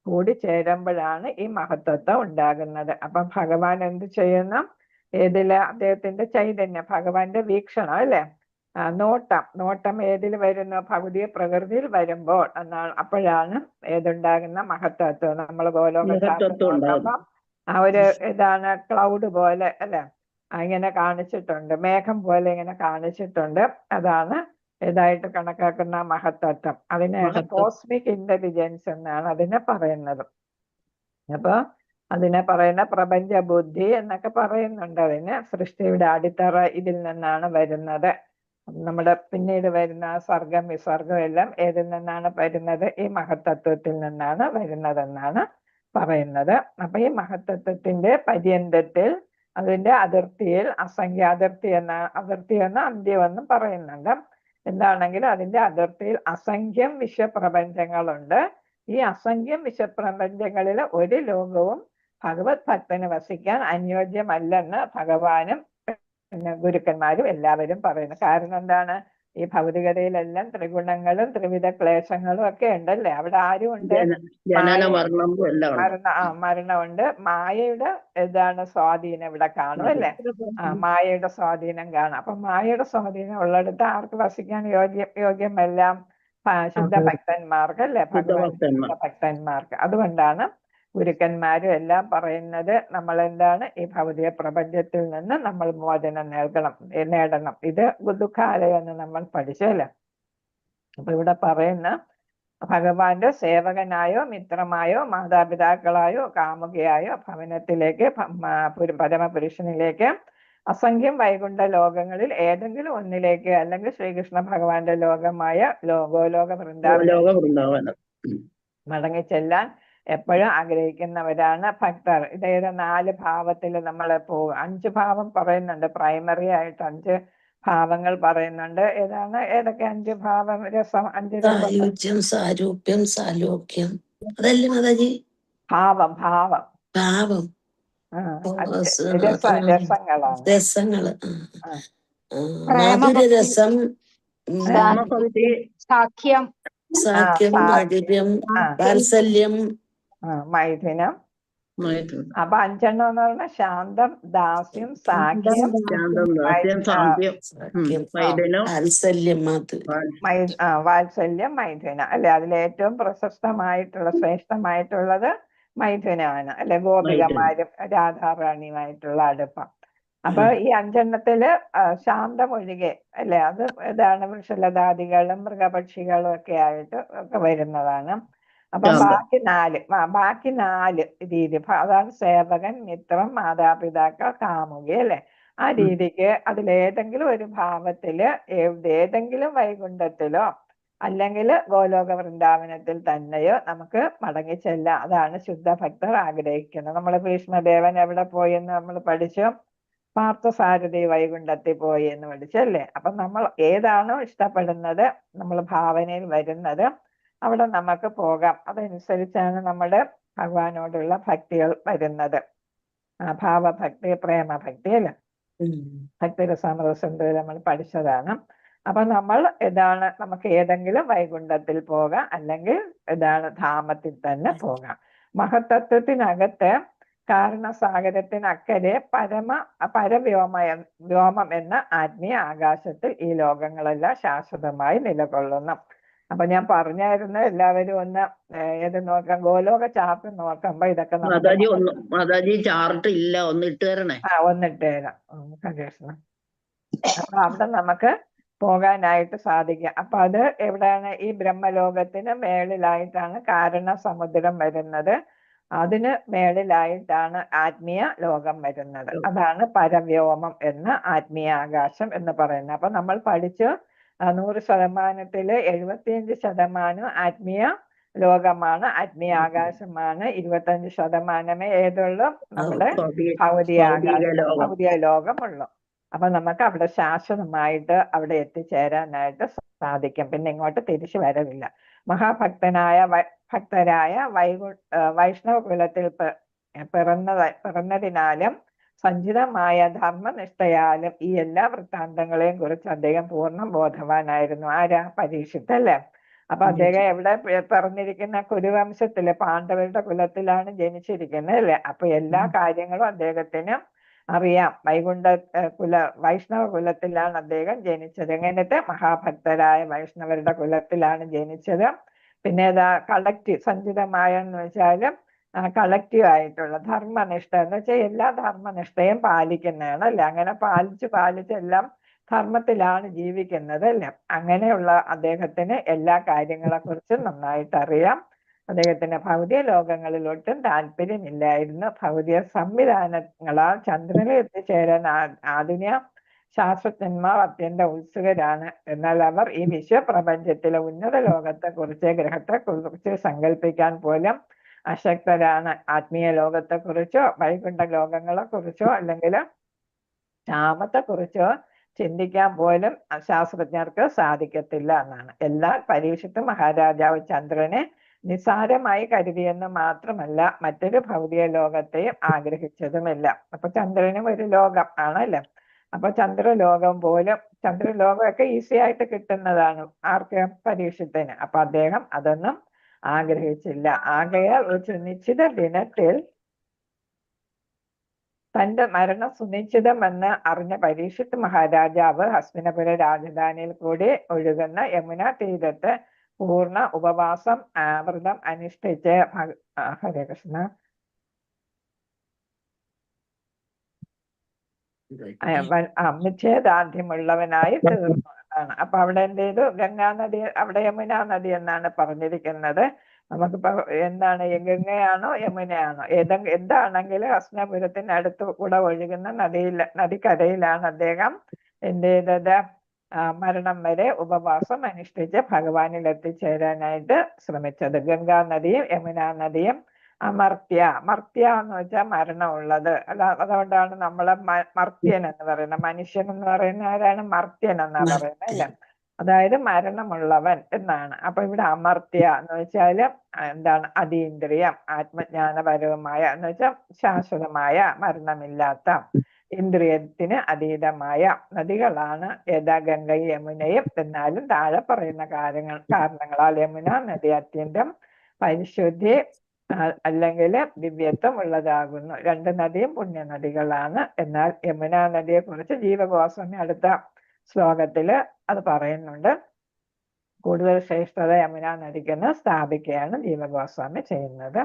കൂടിച്ചേരുമ്പോഴാണ് ഈ മഹത്തത്വം ഉണ്ടാകുന്നത്. അപ്പം ഭഗവാൻ എന്ത് ചെയ്യുന്നു, ഏതില് അദ്ദേഹത്തിന്റെ ചൈതന്യം, ഭഗവാന്റെ വീക്ഷണം അല്ലെ, നോട്ടം ഏതിൽ വരുന്നു, ഭൗതിക പ്രകൃതിയിൽ വരുമ്പോൾ എന്നാണ്, അപ്പോഴാണ് ഏതുണ്ടാകുന്ന മഹത്തത്വം. നമ്മൾ ഗോലോകശാസ്ത്രം നോക്കുമ്പോൾ ആ ഒരു ഇതാണ് ക്ലൗഡ് പോലെ അല്ലെ, ഇങ്ങനെ കാണിച്ചിട്ടുണ്ട്, മേഘം പോലെ ഇങ്ങനെ കാണിച്ചിട്ടുണ്ട്. അതാണ് ഇതായിട്ട് കണക്കാക്കുന്ന മഹത്തത്വം. അതിനെയാണ് കോസ്മിക് ഇന്റലിജൻസ് എന്നാണ് അതിനെ പറയുന്നത്. അപ്പൊ അതിനെ പറയുന്ന പ്രപഞ്ച ബുദ്ധി എന്നൊക്കെ പറയുന്നുണ്ട്. അതിന് സൃഷ്ടിയുടെ അടിത്തറ ഇതിൽ നിന്നാണ് വരുന്നത്. നമ്മുടെ പിന്നീട് വരുന്ന സർഗം വിസർഗം എല്ലാം ഏതിൽ നിന്നാണ് വരുന്നത്, ഈ മഹത്തത്വത്തിൽ നിന്നാണ് വരുന്നതെന്നാണ് പറയുന്നത്. അപ്പൊ ഈ മഹത്തത്വത്തിന്റെ പര്യന്തത്തിൽ, അതിന്റെ അതിർത്തിയിൽ അതിർത്തി എന്ന അന്ത്യമെന്നും പറയുന്നുണ്ട്. എന്താണെങ്കിലും അതിന്റെ അതിർത്തിയിൽ അസംഖ്യം വിശ്വപ്രപഞ്ചങ്ങളുണ്ട്. ഈ അസംഖ്യം വിശ്വപ്രപഞ്ചങ്ങളിലെ ഒരു ലോകവും ഭഗവത് ഭക്തന് വസിക്കാൻ അനുയോജ്യമല്ലെന്ന് ഭഗവാനും പിന്നെ ഗുരുക്കന്മാരും എല്ലാവരും പറയുന്നു. കാരണം എന്താണ്, ഈ ഭൗതികതയിലെല്ലാം ത്രിഗുണങ്ങളും ത്രിവിധ ക്ലേശങ്ങളും ഒക്കെ ഉണ്ടല്ലേ, അവിടെ ആരും ഉണ്ട്, മരണമുണ്ട്. മായയുടെ സ്വാധീനം ഇവിടെ കാണും അല്ലേ, മായയുടെ സ്വാധീനം കാണാം. അപ്പൊ മായയുടെ സ്വാധീനം ഉള്ളിടത്ത് ആർക്ക് വസിക്കാൻ യോഗ്യമെല്ലാം ശുദ്ധ ഭക്തന്മാർക്ക് അല്ലെ, ഭക്തന്മാർക്ക്. അതുകൊണ്ടാണ് ഗുരുക്കന്മാരും എല്ലാം പറയുന്നത് നമ്മൾ എന്താണ്, ഈ ഭൗതിക പ്രപഞ്ചത്തിൽ നിന്ന് നമ്മൾ മോചനം നേടണം. ഇത് ദുഃഖാലയം എന്ന് നമ്മൾ പഠിച്ചല്ലേ. അപ്പൊ ഇവിടെ പറയുന്ന ഭഗവാന്റെ സേവകനായോ മിത്രമായോ മാതാപിതാക്കളായോ കാമുകയായോ ഭവനത്തിലേക്ക് പരമപുരുഷനിലേക്ക് അസംഖ്യം വൈകുണ്ഠ ലോകങ്ങളിൽ ഏതെങ്കിലും ഒന്നിലേക്ക്, അല്ലെങ്കിൽ ശ്രീകൃഷ്ണ ഭഗവാന്റെ ലോകമായ ഗോലോക വൃന്ദാവനം മടങ്ങിച്ചെല്ലാൻ എപ്പോഴും ആഗ്രഹിക്കുന്നവരാണ് ഭക്തർ. ഇതേത് 4 ഭാവത്തിൽ നമ്മൾ പോകും. 5 ഭാവം പറയുന്നുണ്ട്, പ്രൈമറി ആയിട്ട് 5 ഭാവങ്ങൾ പറയുന്നുണ്ട്. ഏതൊക്കെ 5 ഭാവം? രസം 5 സായുജ്യം, സാരൂപ്യം, സാലോക്യം, അതല്ലേ മാതാജി? ഭാവം രസങ്ങള്. മധുരരസം, സാഖ്യം, മാധുര്യം, വാത്സല്യം, മൈഥുനം. അപ്പൊ 5 എന്ന് പറഞ്ഞാൽ ശാന്തം, ദാസ്യം, സാഖ്യം, വാത്സല്യം, മൈഥുന അല്ലെ. അതിൽ ഏറ്റവും പ്രശസ്തമായിട്ടുള്ള ശ്രേഷ്ഠമായിട്ടുള്ളത് മൈഥുനമാണ് അല്ലെ, ഗോപികമാരും രാധാറാണിയുമായിട്ടുള്ള അടുപ്പം. അപ്പൊ ഈ 5 ശാന്തം ഒഴികെ അല്ലെ, അത് ഇതാണ് വൃഷലതാദികളും മൃഗപക്ഷികളും ഒക്കെ ആയിട്ട് ഒക്കെ വരുന്നതാണ്. അപ്പൊ ബാക്കി 4 രീതി, അതാണ് സേവകൻ, മിത്രം, മാതാപിതാക്കൾ, കാമുകി അല്ലെ. ആ രീതിക്ക് അതിലേതെങ്കിലും ഒരു ഭാവത്തില് ഏതെങ്കിലും വൈകുണ്ഠത്തിലോ അല്ലെങ്കിൽ ഗോലോക വൃന്ദാവനത്തിൽ തന്നെയോ നമുക്ക് മടങ്ങിച്ചെല്ലാം. അതാണ് ശുദ്ധ ഭക്തർ ആഗ്രഹിക്കുന്നത്. നമ്മൾ ഭീഷ്മദേവൻ എവിടെ പോയി എന്ന് നമ്മൾ പഠിച്ചു, പാർത്ഥസാരഥി വൈകുണ്ഠത്തിൽ പോയി എന്ന് പഠിച്ചല്ലേ. അപ്പൊ നമ്മൾ ഏതാണോ ഇഷ്ടപ്പെടുന്നത്, നമ്മൾ ഭാവനയിൽ വരുന്നത്, അവിടെ നമുക്ക് പോകാം. അതനുസരിച്ചാണ് നമ്മുടെ ഭഗവാനോടുള്ള ഭക്തികൾ വരുന്നത്. ഭാവഭക്തി, പ്രേമഭക്തി അല്ലെ, ഭക്തിരസാമൃതസിന്ധു നമ്മൾ പഠിച്ചതാണ്. അപ്പൊ നമ്മൾ നമുക്ക് ഏതെങ്കിലും വൈകുണ്ഠത്തിൽ പോകാം, അല്ലെങ്കിൽ ധാമത്തിൽ തന്നെ പോകാം. മഹത്തത്വത്തിനകത്ത് കാരണസാഗരത്തിനക്കരെ പരവ്യോമം എന്ന ആത്മീയ ആകാശത്തിൽ ഈ ലോകങ്ങളെല്ലാം ശാശ്വതമായി നിലകൊള്ളുന്നു. അപ്പൊ ഞാൻ പറഞ്ഞായിരുന്നു എല്ലാവരും ഒന്ന് ഏത് നോക്കാം, ഗോലോക ചാർട്ട് നോക്കുമ്പോ ഇതൊക്കെ നമുക്ക് മാതാജി ചാർട്ട് ഇല്ല, ഒന്ന് ഇട്ട് തരണേ. ഒന്നിട്ട് തരാം കൃഷ്ണ. അപ്പൊ അവിടെ നമുക്ക് പോകാനായിട്ട് സാധിക്കുക. അപ്പൊ അത് എവിടെയാണ്? ഈ ബ്രഹ്മലോകത്തിന് മേളിലായിട്ടാണ് കാരണ സമുദ്രം വരുന്നത്. അതിന് മേളിലായിട്ടാണ് ആത്മീയ ലോകം വരുന്നത്. അതാണ് പരവ്യോമം എന്ന് ആത്മീയ ആകാശം എന്ന് പറയുന്നത്. അപ്പൊ നമ്മൾ പഠിച്ചു 100%-ല് 75% ആത്മീയ ലോകമാണ്, ആത്മീയ ആകാശമാണ്. 25%-മേ ഏതുള്ളൂ? നമ്മുടെ ഭൗതിക ആകാശം, ഭൗതിക ലോകമുള്ളൂ. അപ്പൊ നമുക്ക് അവിടെ ശാശ്വതമായിട്ട് അവിടെ എത്തിച്ചേരാനായിട്ട് സാധിക്കും. പിന്നെ ഇങ്ങോട്ട് തിരിച്ചു വരവില്ല. മഹാഭക്തരായ വൈഷ്ണവ കുലത്തിൽ പിറന്നതിനാലും സഞ്ചിതമായ ധർമ്മനിഷ്ഠയാലും ഈ എല്ലാ വൃത്താന്തങ്ങളെയും കുറിച്ച് അദ്ദേഹം പൂർണ്ണ ബോധവാനായിരുന്നു. ആരാ? പരീക്ഷിത്ത് അല്ലേ? അപ്പൊ അദ്ദേഹം എവിടെ പിറന്നിരിക്കുന്ന? കുരുവംശത്തില് പാണ്ഡവരുടെ കുലത്തിലാണ് ജനിച്ചിരിക്കുന്നത് അല്ലേ? അപ്പൊ എല്ലാ കാര്യങ്ങളും അദ്ദേഹത്തിന് അറിയാം. വൈഷ്ണവ കുലത്തിലാണ് അദ്ദേഹം ജനിച്ചത്. എങ്ങനത്തെ? മഹാഭക്തരായ വൈഷ്ണവരുടെ കുലത്തിലാണ് ജനിച്ചത്. പിന്നെ ഏതാ? കളക്റ്റീവ്, സഞ്ചിതമായ എന്ന് വെച്ചാല് കളക്റ്റീവ് ആയിട്ടുള്ള ധർമ്മനിഷ്ഠ എന്ന് വെച്ചാൽ എല്ലാ ധർമ്മനിഷ്ഠയും പാലിക്കുന്നതാണ് അല്ലെ? അങ്ങനെ പാലിച്ച് എല്ലാം ധർമ്മത്തിലാണ് ജീവിക്കുന്നത് അല്ലെ? അങ്ങനെയുള്ള അദ്ദേഹത്തിന് എല്ലാ കാര്യങ്ങളെ കുറിച്ചും നന്നായിട്ട് അറിയാം. അദ്ദേഹത്തിന് ഭൗതിക ലോകങ്ങളിലൊട്ടും താല്പര്യമില്ലായിരുന്നു. ഭൗതിക സംവിധാനങ്ങളാൽ ചന്ദ്രനിൽ എത്തിച്ചേരാൻ ആധുനിക ശാസ്ത്രജ്ഞന്മാർ അത്യന്തം ഉത്സുകരാണ്. എന്നാൽ അവർ ഈ വിശ്വപ്രപഞ്ചത്തിലെ ഉന്നത ലോകത്തെ കുറിച്ച്, ഗ്രഹത്തെ കുറിച്ച് സങ്കല്പിക്കാൻ പോലും അശക്തരാണ്. ആത്മീയ ലോകത്തെ കുറിച്ചോ വൈകുണ്ഠ ലോകങ്ങളെ കുറിച്ചോ അല്ലെങ്കിൽ ക്ഷാമത്തെ കുറിച്ചോ ചിന്തിക്കാൻ പോലും ശാസ്ത്രജ്ഞർക്ക് സാധിക്കത്തില്ല എന്നാണ്. എന്നാൽ പരീക്ഷിത്ത് മഹാരാജാവ് ചന്ദ്രനെ നിസ്സാരമായി കരുതിയെന്ന് മാത്രമല്ല മറ്റൊരു ഭൗതിക ലോകത്തെയും ആഗ്രഹിച്ചതുമില്ല. അപ്പൊ ചന്ദ്രനും ഒരു ലോകം ആണല്ലേ? അപ്പൊ ചന്ദ്രലോകമൊക്കെ ഈസി ആയിട്ട് കിട്ടുന്നതാണ് ആർക്ക്? പരീക്ഷത്തിന്. അപ്പൊ അദ്ദേഹം അതൊന്നും ആഗ്രഹിച്ചില്ല. ആകയാൽ ഒരു നിശ്ചിത ദിനത്തിൽ തന്റെ മരണം സുനിശ്ചിതമെന്ന് അറിഞ്ഞ പരീക്ഷിത്ത് മഹാരാജാവ് ഹസ്തിനപുര രാജധാനിയിൽ കൂടി ഒഴുകുന്ന യമുന തീരത്ത് പൂർണ്ണ ഉപവാസം വ്രതം അനുഷ്ഠിച്ച് ഹരേ കൃഷ്ണ നിശ്ചയദാർഢ്യമുള്ളവനായി തീർന്നു എന്നാണ്. അപ്പൊ അവിടെ എന്ത് ചെയ്തു? ഗംഗാ നദി, അവിടെ യമുന നദി എന്നാണ് പറഞ്ഞിരിക്കുന്നത്. നമുക്കിപ്പോ എന്താണ്? ഗംഗയാണോ യമുനയാണോ എന്താണെങ്കിലും ഹസ്തിനപുരത്തിന് അടുത്ത് കൂടെ ഒഴുകുന്ന നദിക്കരയിലാണ് അദ്ദേഹം എന്ത് ചെയ്തത്? മരണം വരെ ഉപവാസം അനുഷ്ഠിച്ച് ഭഗവാനിൽ എത്തിച്ചേരാനായിട്ട് ശ്രമിച്ചത്. ഗംഗാ നദിയും യമുന നദിയും മർത്യ എന്ന് വെച്ചാൽ മരണമുള്ളത്. അതുകൊണ്ടാണ് നമ്മളെ മർത്യൻ എന്ന് പറയുന്നത്. മനുഷ്യൻ എന്ന് പറയുന്ന ആരാണ്? മർത്യൻ എന്നാ പറയുന്നത് അല്ലെ? അതായത് മരണമുള്ളവൻ എന്നാണ്. അപ്പൊ ഇവിടെ അമർത്യ എന്ന് വെച്ചാല് എന്താണ്? അതീന്ദ്രിയം, ആത്മജ്ഞാനപരവുമായ എന്ന് വെച്ചാൽ ശാശ്വതമായ, മരണമില്ലാത്ത, ഇന്ദ്രിയത്തിന് അതീതമായ നദികളാണ് ഏതാ? ഗംഗയും യമുനയും. എന്നാലും താഴെ പറയുന്ന കാരണങ്ങളാൽ യമുന നദി അത്യന്തം പരിശുദ്ധി അല്ലെങ്കിൽ ദിവ്യത്വം ഉള്ളതാകുന്നു. രണ്ട് നദിയും പുണ്യനദികളാണ്. എന്നാൽ യമുന നദിയെ കുറിച്ച് ജീവഗോസ്വാമി അടുത്ത ശ്ലോകത്തില് അത് പറയുന്നുണ്ട്. കൂടുതൽ ശ്രേഷ്ഠത യമുന നദിക്കെന്ന് സ്ഥാപിക്കുകയാണ് ജീവഗോസ്വാമി ചെയ്യുന്നത്.